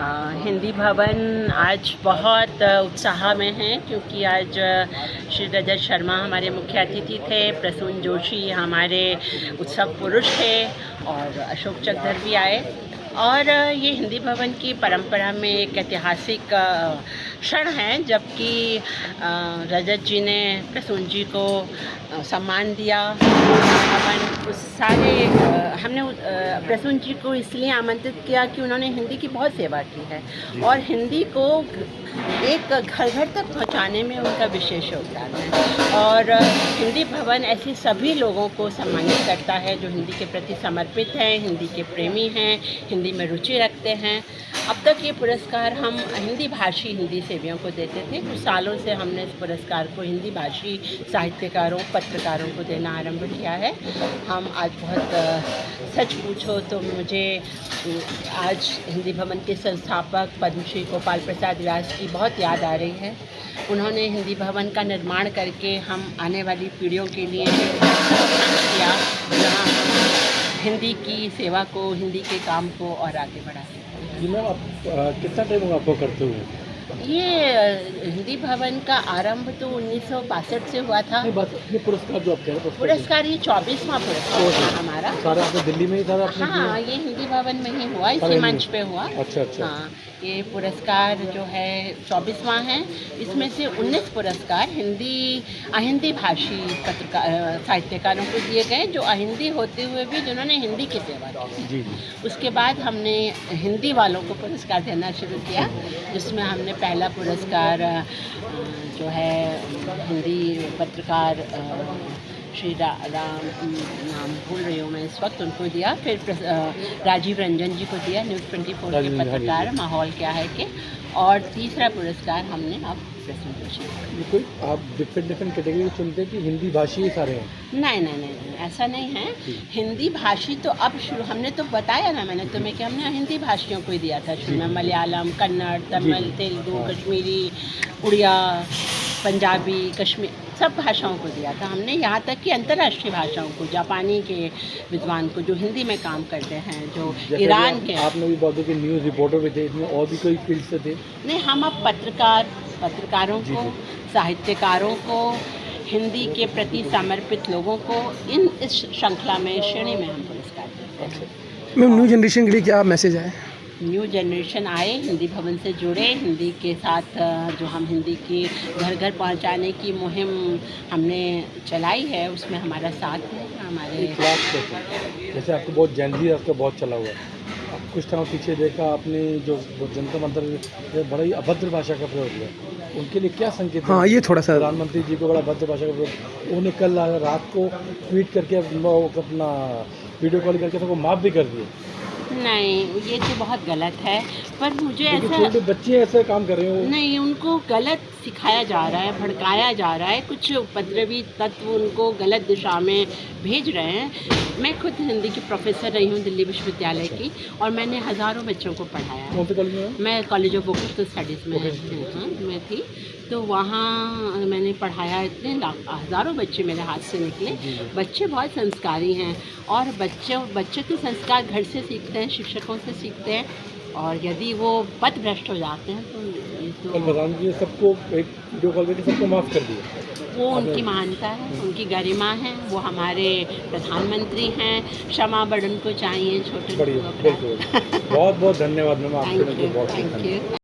हिंदी भवन आज बहुत उत्साह में है क्योंकि आज श्री रजत शर्मा हमारे मुख्य अतिथि थे, प्रसून जोशी हमारे उत्सव पुरुष थे और अशोक चकधर भी आए। और ये हिंदी भवन की परंपरा में एक ऐतिहासिक क्षण है जबकि रजत जी ने प्रसून जी को सम्मान दिया। भवन उस सारे हमने प्रसून जी को इसलिए आमंत्रित किया कि उन्होंने हिंदी की बहुत सेवा की है और हिंदी को एक घर घर तक पहुंचाने में उनका विशेष योगदान है। और हिंदी भवन ऐसे सभी लोगों को सम्मानित करता है जो हिंदी के प्रति समर्पित हैं, हिंदी के प्रेमी हैं, हिंदी में रुचि रखते हैं। अब तक ये पुरस्कार हम हिंदी भाषी हिंदी सेवियों को देते थे। कुछ सालों से हमने इस पुरस्कार को हिंदी भाषी साहित्यकारों, पत्रकारों को देना आरंभ किया है। हम आज बहुत सच पूछो तो मुझे आज हिंदी भवन के संस्थापक पद्मश्री गोपाल प्रसाद व्यास की बहुत याद आ रही है। उन्होंने हिंदी भवन का निर्माण करके हम आने वाली पीढ़ियों के लिए किया, जहाँ हिंदी की सेवा को, हिंदी के काम को और आगे बढ़ा सकते हैं। आप कितना टाइम आपको करते हुए? ये हिंदी भवन का आरंभ तो 1962 से हुआ था। ये पुरस्कार जो आप कह रहे हैं, पुरस्कार ये 24वां पुरस्कार था हमारा। सारा आपने दिल्ली में ही था? हाँ, ये हिंदी भवन में ही हुआ, इसी मंच पे हुआ। अच्छा। हाँ, ये पुरस्कार जो है 24वां है। इसमें से 19 पुरस्कार अहिंदी भाषी पत्रकार साहित्यकारों को दिए गए जो अहिंदी होते हुए भी जिन्होंने हिंदी की सेवा की। जी। उसके बाद हमने हिंदी वालों को पुरस्कार देना शुरू किया, जिसमें हमने पहला पुरस्कार जो है हिंदी पत्रकार श्री राम नाम भूल रही हूँ मैं इस वक्त, उनको दिया। फिर राजीव रंजन जी को दिया, न्यूज़ 24 के पत्रकार, माहौल क्या है के। और तीसरा पुरस्कार हमने अब प्रसून जोशी को। कोई आप डिफरेंट कैटेगरी चुनते हैं कि हिंदी भाषी सारे हैं? नहीं, ऐसा नहीं है। हिंदी भाषी तो अब शुरू, हमने तो बताया ना मैंने तुम्हें कि हमने हिंदी भाषियों को ही दिया था शुरू में। मलयालम, कन्नड़, तमिल, तेलुगु, कश्मीरी, उड़िया, पंजाबी, कश्मीर, सब भाषाओं को दिया था हमने। यहाँ तक कि अंतर्राष्ट्रीय भाषाओं को, जापानी के विद्वान को जो हिंदी में काम करते हैं, जो ईरान के। आपने भी बहुत कि न्यूज़ रिपोर्टर भी थे, इसमें और भी कोई फील्ड से थे? नहीं, हम अब पत्रकारों को, साहित्यकारों को, हिंदी के प्रति समर्पित लोगों को इस श्रृंखला में, श्रेणी में हम पुरस्कार देते हैं। मैम, न्यू जनरेशन के लिए क्या मैसेज है? न्यू जनरेशन आए, हिंदी भवन से जुड़े, हिंदी के साथ जो हम हिंदी की घर घर पहुंचाने की मुहिम हमने चलाई है, उसमें हमारा साथ है। हमारे जैसे आपको बहुत जैनजी आपका बहुत चला हुआ है, कुछ टाइम पीछे देखा आपने जो जनता मंत्र बड़ा ही अभद्र भाषा का प्रयोग किया, उनके लिए क्या संकेत? हाँ, ये थोड़ा सा प्रधानमंत्री जी को बड़ा अभद्र भाषा का प्रयोग, उन्होंने कल रात को ट्वीट करके अपना वीडियो कॉल करके सबको माफ़ भी कर दिए। नहीं, ये तो बहुत गलत है। पर मुझे ऐसा, छोटे बच्चे ऐसे काम कर रहे हो? नहीं, उनको गलत सिखाया जा रहा है, भड़काया जा रहा है, कुछ उपद्रवी तत्व उनको गलत दिशा में भेज रहे हैं। मैं खुद हिंदी की प्रोफेसर रही हूँ दिल्ली विश्वविद्यालय की, और मैंने हज़ारों बच्चों को पढ़ाया है। कौन से कॉलेज में? मैं कॉलेज ऑफ वोकेशनल स्टडीज़ में मैं थी, तो वहाँ मैंने पढ़ाया। इतने हज़ारों बच्चे मेरे हाथ से निकले। बच्चे बहुत संस्कारी हैं और बच्चे के संस्कार घर से सीखते हैं, शिक्षकों से सीखते हैं। और यदि वो पथभ्रष्ट हो जाते हैं तो ये तो प्रधानमंत्री सबको एक वीडियो कॉल करके सबको माफ़ कर दिया। वो उनकी महानता है, उनकी गरिमा है। वो हमारे प्रधानमंत्री हैं, क्षमा बड़ उनको चाहिए छोटे। बहुत बहुत धन्यवाद मैम, आपके थैंक यू।